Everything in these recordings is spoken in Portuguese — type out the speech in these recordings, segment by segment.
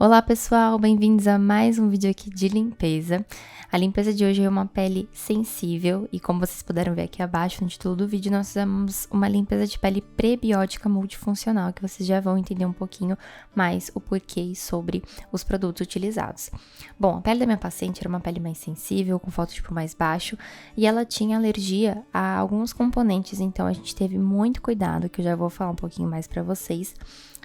Olá pessoal, bem-vindos a mais um vídeo aqui de limpeza. A limpeza de hoje é uma pele sensível e como vocês puderam ver aqui abaixo no título do vídeo, nós fizemos uma limpeza de pele prebiótica multifuncional, que vocês já vão entender um pouquinho mais o porquê e sobre os produtos utilizados. Bom, a pele da minha paciente era uma pele mais sensível, com fótotipo mais baixo, e ela tinha alergia a alguns componentes, então a gente teve muito cuidado, que eu já vou falar um pouquinho mais pra vocês.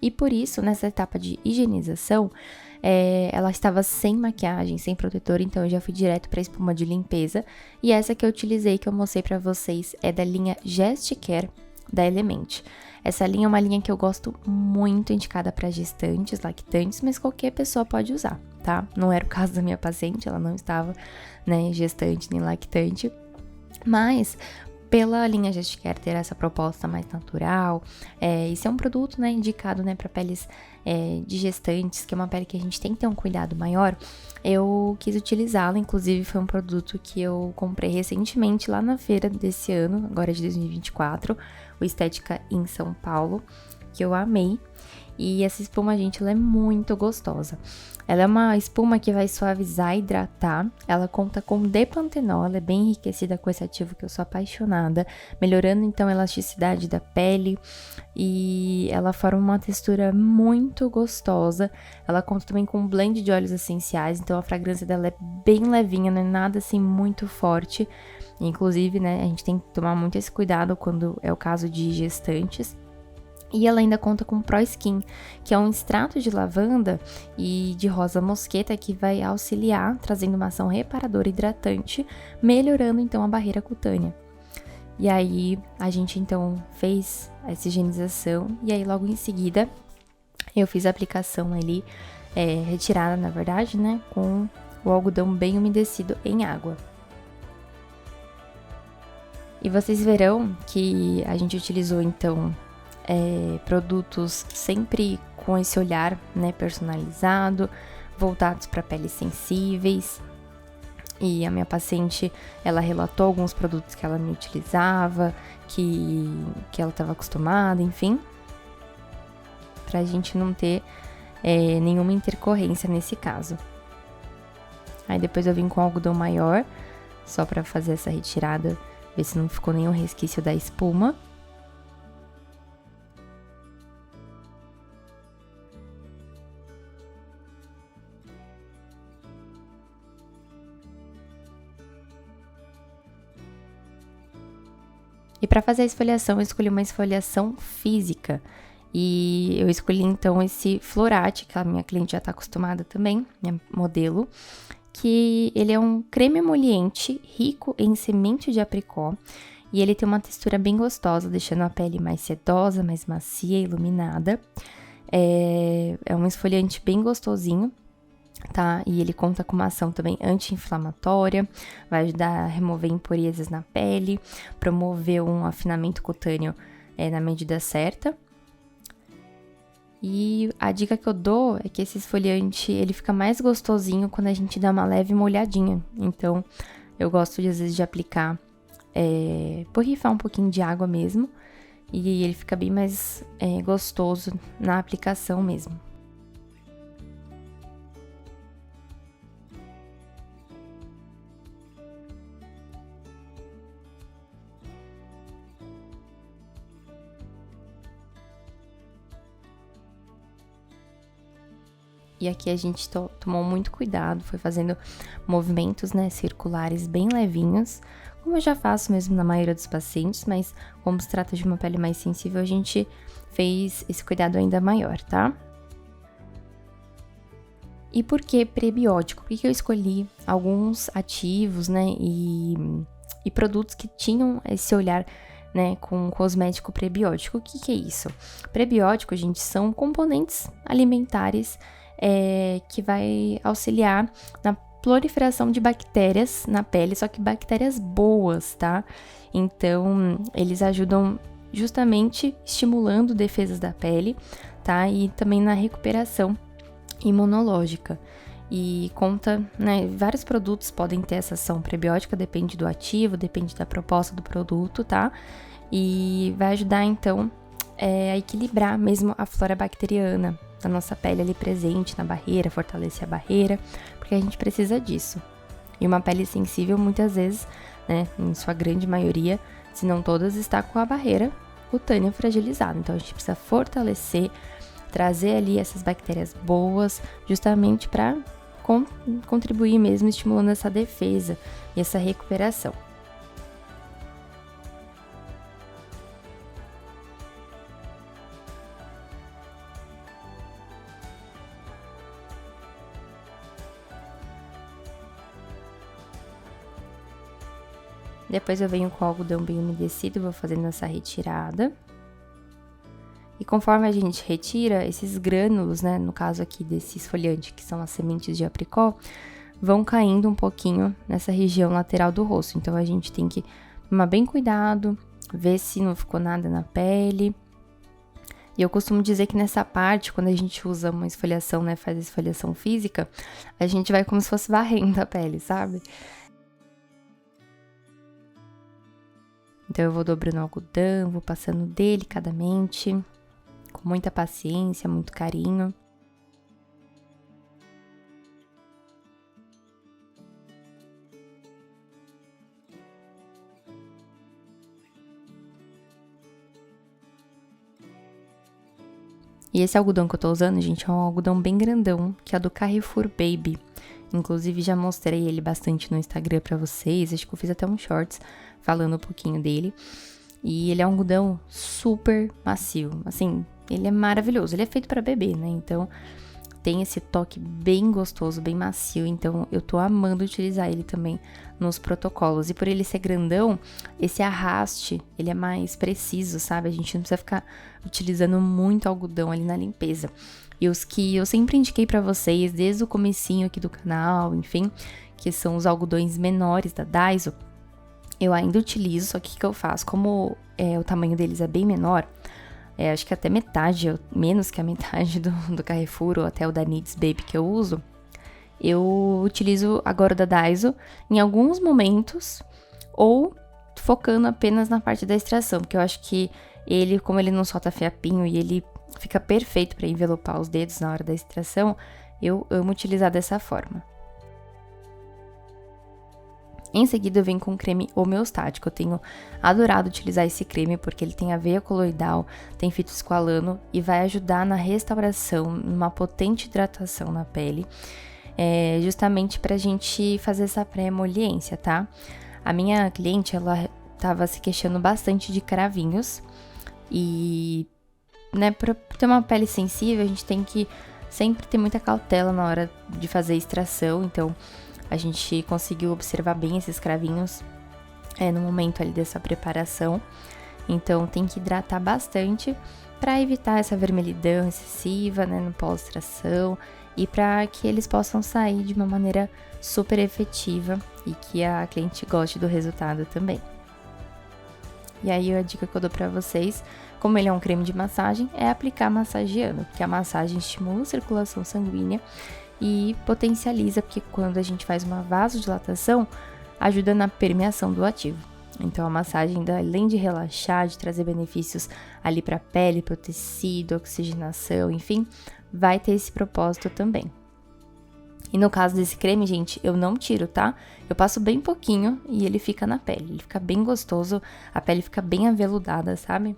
E por isso, nessa etapa de higienização, ela estava sem maquiagem, sem protetor, então eu já fui direto para espuma de limpeza. E essa que eu utilizei, que eu mostrei para vocês, é da linha Gesticare da Element. Essa linha é uma linha que eu gosto muito, indicada para gestantes, lactantes, mas qualquer pessoa pode usar, tá? Não era o caso da minha paciente, ela não estava, né, gestante nem lactante, mas pela linha Gesticare ter essa proposta mais natural, e ser um produto, né, indicado, né, para peles de gestantes, que é uma pele que a gente tem que ter um cuidado maior, eu quis utilizá-la. Inclusive foi um produto que eu comprei recentemente lá na feira desse ano, agora de 2024, o Estética em São Paulo, que eu amei. E essa espuma, gente, ela é muito gostosa. Ela é uma espuma que vai suavizar e hidratar. Ela conta com D-pantenol, ela é bem enriquecida com esse ativo que eu sou apaixonada, melhorando então a elasticidade da pele e ela forma uma textura muito gostosa. Ela conta também com um blend de óleos essenciais, então a fragrância dela é bem levinha, não é nada assim muito forte. Inclusive, né, a gente tem que tomar muito esse cuidado quando é o caso de gestantes. E ela ainda conta com Pro Skin, que é um extrato de lavanda e de rosa mosqueta que vai auxiliar, trazendo uma ação reparadora e hidratante, melhorando então a barreira cutânea. E aí, a gente então fez essa higienização e aí logo em seguida eu fiz a aplicação ali, retirada na verdade, né, com o algodão bem umedecido em água. E vocês verão que a gente utilizou então produtos sempre com esse olhar, né, personalizado, voltados para peles sensíveis. E a minha paciente, ela relatou alguns produtos que ela me utilizava, que ela estava acostumada, enfim, pra gente não ter nenhuma intercorrência nesse caso. Aí depois eu vim com algodão maior, só para fazer essa retirada, ver se não ficou nenhum resquício da espuma. E para fazer a esfoliação, eu escolhi uma esfoliação física. E eu escolhi então esse Florate, que a minha cliente já tá acostumada também, minha modelo, que ele é um creme emoliente rico em semente de apricot. E ele tem uma textura bem gostosa, deixando a pele mais sedosa, mais macia e iluminada. É um esfoliante bem gostosinho, tá? E ele conta com uma ação também anti-inflamatória, vai ajudar a remover impurezas na pele, promover um afinamento cutâneo na medida certa. E a dica que eu dou é que esse esfoliante, ele fica mais gostosinho quando a gente dá uma leve molhadinha. Então, eu gosto às vezes de aplicar, borrifar um pouquinho de água mesmo, e ele fica bem mais gostoso na aplicação mesmo. E aqui a gente tomou muito cuidado, foi fazendo movimentos, né, circulares bem levinhos, como eu já faço mesmo na maioria dos pacientes, mas como se trata de uma pele mais sensível, a gente fez esse cuidado ainda maior, tá? E por que prebiótico? Por que eu escolhi alguns ativos, né, e produtos que tinham esse olhar, né, com cosmético prebiótico? O que é isso? Prebiótico, gente, são componentes alimentares que vai auxiliar na proliferação de bactérias na pele, só que bactérias boas, tá? Então, eles ajudam justamente estimulando defesas da pele, tá? E também na recuperação imunológica. E conta, né, vários produtos podem ter essa ação prebiótica, depende do ativo, depende da proposta do produto, tá? E vai ajudar, então, a equilibrar mesmo a flora bacteriana a nossa pele ali presente na barreira, fortalecer a barreira, porque a gente precisa disso. E uma pele sensível, muitas vezes, né, em sua grande maioria, se não todas, está com a barreira cutânea fragilizada. Então, a gente precisa fortalecer, trazer ali essas bactérias boas, justamente para contribuir mesmo, estimulando essa defesa e essa recuperação. Depois eu venho com o algodão bem umedecido, vou fazendo essa retirada. E conforme a gente retira, esses grânulos, né, no caso aqui desse esfoliante, que são as sementes de apricot, vão caindo um pouquinho nessa região lateral do rosto. Então, a gente tem que tomar bem cuidado, ver se não ficou nada na pele. E eu costumo dizer que nessa parte, quando a gente usa uma esfoliação, né, faz a esfoliação física, a gente vai como se fosse varrendo a pele, sabe? Então, eu vou dobrando o algodão, vou passando delicadamente, com muita paciência, muito carinho. E esse algodão que eu tô usando, gente, é um algodão bem grandão, que é do Carrefour Baby. Inclusive, já mostrei ele bastante no Instagram pra vocês, acho que eu fiz até um shorts falando um pouquinho dele. E ele é um algodão super macio, assim, ele é maravilhoso. Ele é feito pra bebê, né? Então, tem esse toque bem gostoso, bem macio. Então, eu tô amando utilizar ele também nos protocolos. E por ele ser grandão, esse arraste, ele é mais preciso, sabe? A gente não precisa ficar utilizando muito algodão ali na limpeza. E os que eu sempre indiquei pra vocês, desde o comecinho aqui do canal, enfim, que são os algodões menores da Daiso, eu ainda utilizo, só que o que eu faço? Como o tamanho deles é bem menor, acho que até metade, menos que a metade do Carrefour ou até o da Needs Baby que eu uso, eu utilizo agora o da Daiso em alguns momentos ou focando apenas na parte da extração, porque eu acho que ele, como ele não solta fiapinho e ele fica perfeito para envelopar os dedos na hora da extração, eu amo utilizar dessa forma. Em seguida, eu venho com um creme homeostático. Eu tenho adorado utilizar esse creme porque ele tem aveia coloidal, tem fitoesqualano e vai ajudar na restauração, numa potente hidratação na pele, justamente pra gente fazer essa pré-emoliência, tá? A minha cliente, ela tava se queixando bastante de cravinhos e, né, pra ter uma pele sensível, a gente tem que sempre ter muita cautela na hora de fazer a extração, então a gente conseguiu observar bem esses cravinhos no momento ali dessa preparação. Então, tem que hidratar bastante para evitar essa vermelhidão excessiva, né, no pós-extração. E para que eles possam sair de uma maneira super efetiva e que a cliente goste do resultado também. E aí, a dica que eu dou para vocês, como ele é um creme de massagem, é aplicar massageando, porque a massagem estimula a circulação sanguínea e potencializa, porque quando a gente faz uma vasodilatação, ajuda na permeação do ativo. Então, a massagem, além de relaxar, de trazer benefícios ali para a pele, para o tecido, oxigenação, enfim, vai ter esse propósito também. E no caso desse creme, gente, eu não tiro, tá? Eu passo bem pouquinho e ele fica na pele. Ele fica bem gostoso, a pele fica bem aveludada, sabe?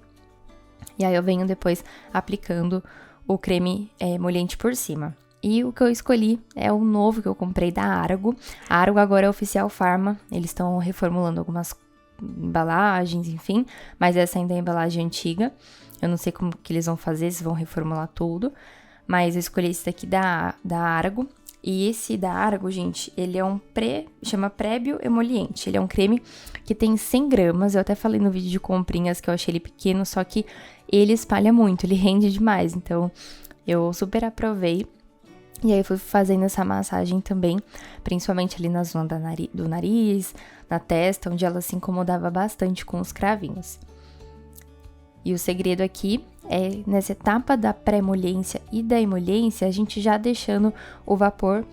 E aí eu venho depois aplicando o creme emoliente por cima. E o que eu escolhi é o novo que eu comprei da Argo. A Argo agora é Oficial Pharma. Eles estão reformulando algumas embalagens, enfim. Mas essa ainda é a embalagem antiga. Eu não sei como que eles vão fazer, se vão reformular tudo. Mas eu escolhi esse daqui da Argo. E esse da Argo, gente, ele é chama Prébio Emoliente. Ele é um creme que tem 100 gramas. Eu até falei no vídeo de comprinhas que eu achei ele pequeno, só que ele espalha muito, ele rende demais. Então, eu super aprovei. E aí, eu fui fazendo essa massagem também, principalmente ali na zona do nariz, na testa, onde ela se incomodava bastante com os cravinhos. E o segredo aqui é, nessa etapa da pré-emoliência e da emoliência, a gente já deixando o vapor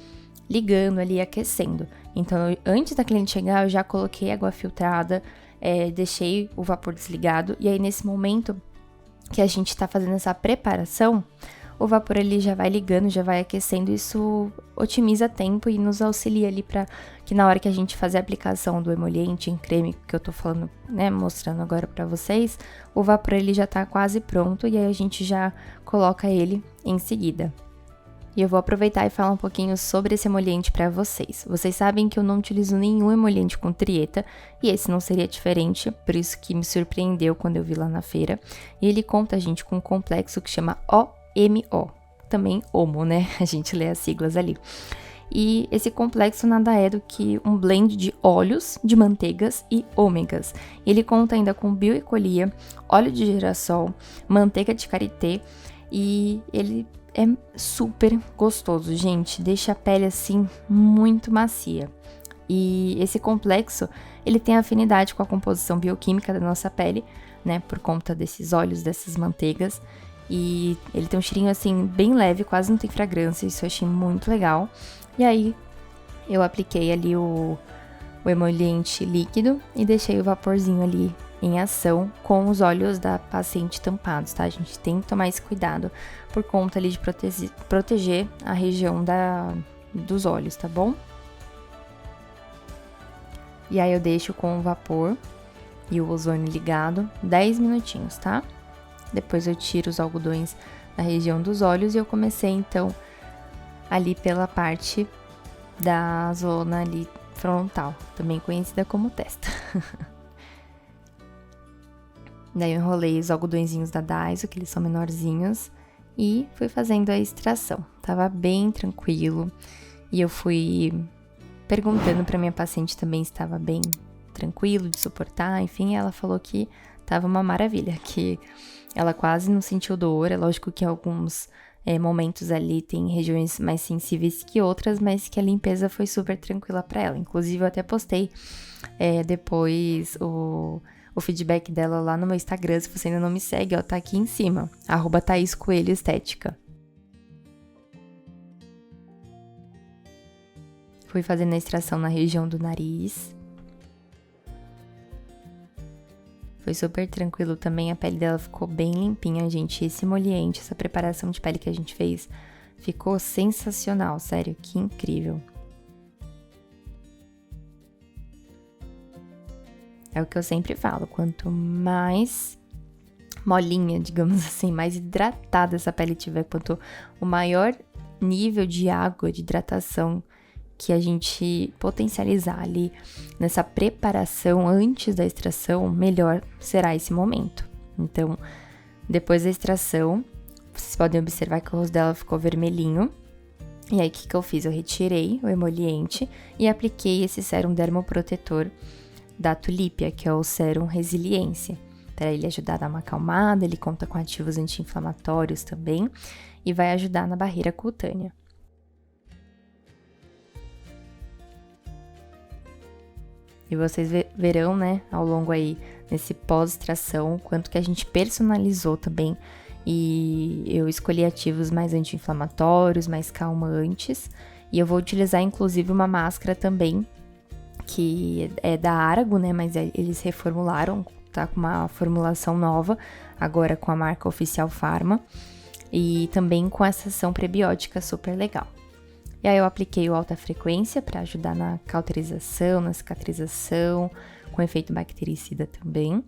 ligando ali, aquecendo. Então, antes da cliente chegar, eu já coloquei água filtrada, deixei o vapor desligado. E aí, nesse momento que a gente tá fazendo essa preparação, o vapor ele já vai ligando, já vai aquecendo, isso otimiza tempo e nos auxilia ali para que na hora que a gente fazer a aplicação do emoliente em creme, que eu tô falando, né, mostrando agora para vocês, o vapor ele já tá quase pronto e aí a gente já coloca ele em seguida. E eu vou aproveitar e falar um pouquinho sobre esse emoliente para vocês. Vocês sabem que eu não utilizo nenhum emoliente com trieta, e esse não seria diferente, por isso que me surpreendeu quando eu vi lá na feira. E ele conta, gente, com um complexo que chama OMO, também HOMO, né? A gente lê as siglas ali. E esse complexo nada é do que um blend de óleos, de manteigas e ômegas. Ele conta ainda com bioecolia, óleo de girassol, manteiga de karité, e ele é super gostoso, gente, deixa a pele assim muito macia. E esse complexo, ele tem afinidade com a composição bioquímica da nossa pele, né, por conta desses óleos, dessas manteigas. E ele tem um cheirinho assim bem leve, quase não tem fragrância, isso eu achei muito legal. E aí eu apliquei ali o emoliente líquido e deixei o vaporzinho ali em ação com os olhos da paciente tampados, tá? A gente tem que tomar esse cuidado por conta ali de proteger a região dos olhos, tá bom? E aí eu deixo com o vapor e o ozônio ligado 10 minutinhos, tá? Depois eu tiro os algodões da região dos olhos e eu comecei então ali pela parte da zona ali frontal, também conhecida como testa. Daí eu enrolei os algodõezinhos da Daiso, que eles são menorzinhos, e fui fazendo a extração. Tava bem tranquilo, e eu fui perguntando pra minha paciente também se estava bem tranquilo de suportar, enfim, ela falou que tava uma maravilha, que ela quase não sentiu dor. É lógico que em alguns momentos ali tem regiões mais sensíveis que outras, mas que a limpeza foi super tranquila pra ela. Inclusive eu até postei depois o feedback dela lá no meu Instagram. Se você ainda não me segue, ó, tá aqui em cima, @ThaísCoelhoEstética. Fui fazendo a extração na região do nariz. Foi super tranquilo também, a pele dela ficou bem limpinha, gente. Esse emoliente, essa preparação de pele que a gente fez, ficou sensacional, sério, que incrível. É o que eu sempre falo, quanto mais molinha, digamos assim, mais hidratada essa pele tiver, quanto o maior nível de água, de hidratação que a gente potencializar ali nessa preparação antes da extração, melhor será esse momento. Então, depois da extração, vocês podem observar que o rosto dela ficou vermelhinho. E aí, o que eu fiz? Eu retirei o emoliente e apliquei esse sérum dermoprotetor da Tulípia, que é o sérum Resiliência, para ele ajudar a dar uma acalmada. Ele conta com ativos anti-inflamatórios também e vai ajudar na barreira cutânea. E vocês verão, né, ao longo aí, nesse pós-extração, quanto que a gente personalizou também. E eu escolhi ativos mais anti-inflamatórios, mais calmantes. E eu vou utilizar, inclusive, uma máscara também, que é da Arago, né, mas eles reformularam, tá com uma formulação nova, agora com a marca Oficial Pharma. E também com essa ação prebiótica super legal. E aí eu apliquei o alta frequência para ajudar na cauterização, na cicatrização, com efeito bactericida também.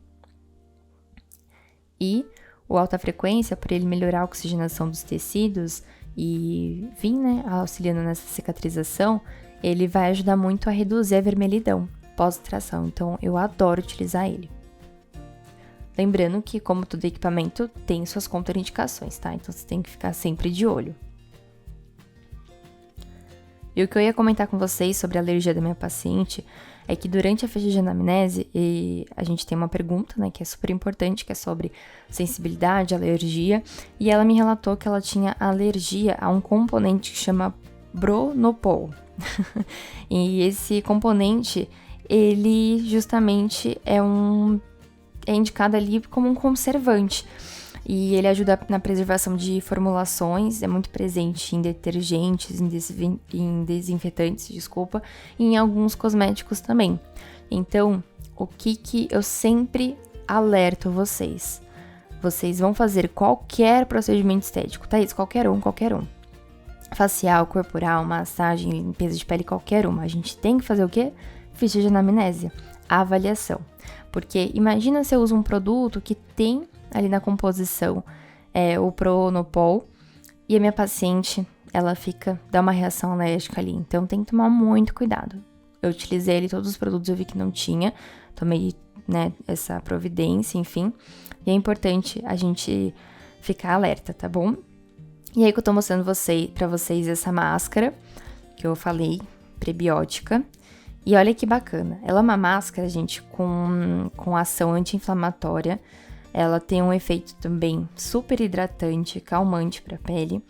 E o alta frequência, para ele melhorar a oxigenação dos tecidos e vir, né, auxiliando nessa cicatrização, ele vai ajudar muito a reduzir a vermelhidão pós-extração. Então eu adoro utilizar ele. Lembrando que, como todo equipamento, tem suas contraindicações, tá? Então você tem que ficar sempre de olho. E o que eu ia comentar com vocês sobre a alergia da minha paciente é que durante a ficha de anamnese a gente tem uma pergunta, né, que é super importante, que é sobre sensibilidade, alergia, e ela me relatou que ela tinha alergia a um componente que chama Bronopol. E esse componente, ele justamente é indicado ali como um conservante. E ele ajuda na preservação de formulações, é muito presente em detergentes, em desinfetantes, desculpa, e em alguns cosméticos também. Então, o que eu sempre alerto vocês? vocês vão fazer qualquer procedimento estético, tá? Isso, qualquer um. Facial, corporal, massagem, limpeza de pele, qualquer uma. A gente tem que fazer o quê? Ficha de anamnese, avaliação. Porque imagina se eu uso um produto que tem ali na composição o Pronopol e a minha paciente, ela dá uma reação alérgica ali. Então tem que tomar muito cuidado. Eu utilizei ali todos os produtos, eu vi que não tinha, tomei, né, essa providência, enfim. E é importante a gente ficar alerta, tá bom? E aí que eu tô mostrando pra vocês essa máscara, que eu falei, prebiótica. E olha que bacana, ela é uma máscara, gente, com ação anti-inflamatória. Ela tem um efeito também super hidratante, calmante pra pele.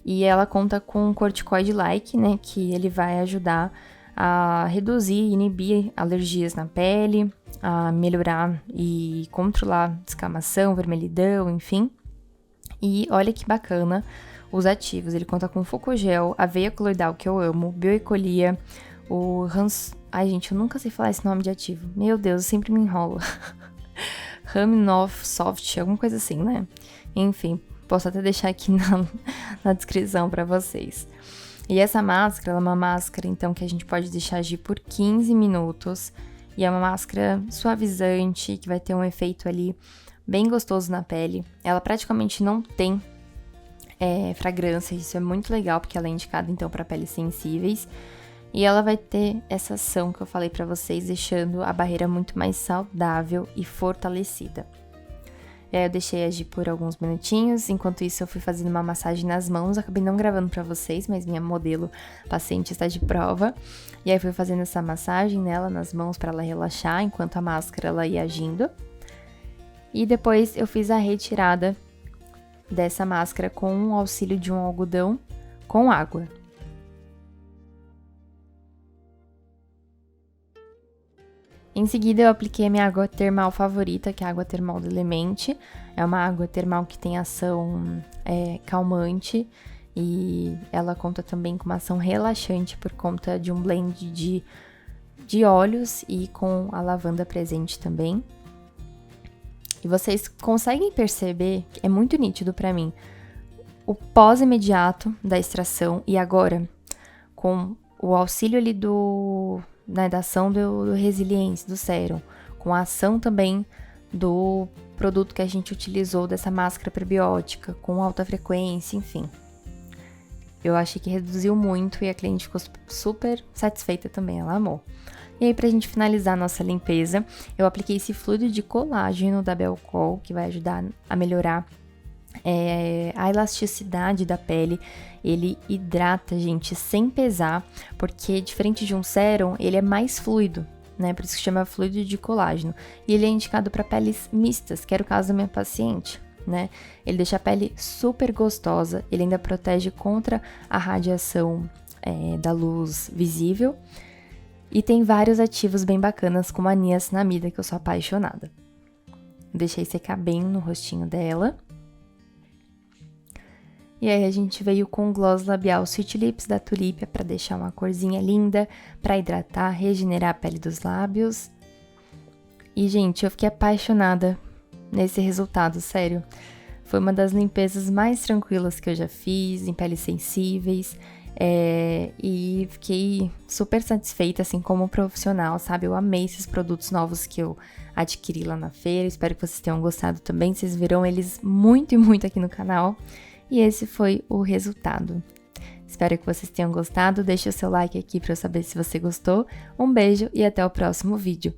E ela conta com corticoide-like, né, que ele vai ajudar a reduzir e inibir alergias na pele, a melhorar e controlar descamação, vermelhidão, enfim. E olha que bacana os ativos. Ele conta com focogel, aveia coloidal, que eu amo, bioecolia, Ai, gente, eu nunca sei falar esse nome de ativo. Meu Deus, eu sempre me enrolo. Raminoff Soft, alguma coisa assim, né? Enfim, posso até deixar aqui na descrição pra vocês. E essa máscara, ela é uma máscara, então, que a gente pode deixar agir por 15 minutos. E é uma máscara suavizante, que vai ter um efeito ali bem gostoso na pele. Ela praticamente não tem fragrância, isso é muito legal, porque ela é indicada, então, para peles sensíveis. E ela vai ter essa ação que eu falei pra vocês, deixando a barreira muito mais saudável e fortalecida. E aí eu deixei agir por alguns minutinhos, enquanto isso eu fui fazendo uma massagem nas mãos, acabei não gravando pra vocês, mas minha modelo paciente está de prova. E aí fui fazendo essa massagem nela, nas mãos, pra ela relaxar, enquanto a máscara ela ia agindo. E depois eu fiz a retirada dessa máscara com o auxílio de um algodão com água. Em seguida, eu apliquei a minha água termal favorita, que é a água termal do Elemente. É uma água termal que tem ação calmante e ela conta também com uma ação relaxante por conta de um blend de óleos e com a lavanda presente também. E vocês conseguem perceber, é muito nítido pra mim, o pós-imediato da extração e agora, com o auxílio ali da ação do Resilience, do sérum, com a ação também do produto que a gente utilizou dessa máscara prebiótica, com alta frequência, enfim. Eu achei que reduziu muito e a cliente ficou super satisfeita também, ela amou. E aí, pra gente finalizar a nossa limpeza, eu apliquei esse fluido de colágeno da Belcol, que vai ajudar a melhorar a elasticidade da pele. Ele hidrata, gente, sem pesar, porque diferente de um sérum, ele é mais fluido, né? Por isso que chama fluido de colágeno. E ele é indicado para peles mistas, que era o caso da minha paciente, né? Ele deixa a pele super gostosa, ele ainda protege contra a radiação da luz visível. E tem vários ativos bem bacanas, como a niacinamida, que eu sou apaixonada. Deixei secar bem no rostinho dela. E aí a gente veio com o gloss labial Sweet Lips da Tulipia para deixar uma corzinha linda, para hidratar, regenerar a pele dos lábios. E, gente, eu fiquei apaixonada nesse resultado, sério. Foi uma das limpezas mais tranquilas que eu já fiz, em peles sensíveis. E fiquei super satisfeita, assim, como profissional, sabe? Eu amei esses produtos novos que eu adquiri lá na feira. Espero que vocês tenham gostado também. Vocês verão eles muito e muito aqui no canal. E esse foi o resultado. Espero que vocês tenham gostado. Deixe o seu like aqui para eu saber se você gostou. Um beijo e até o próximo vídeo.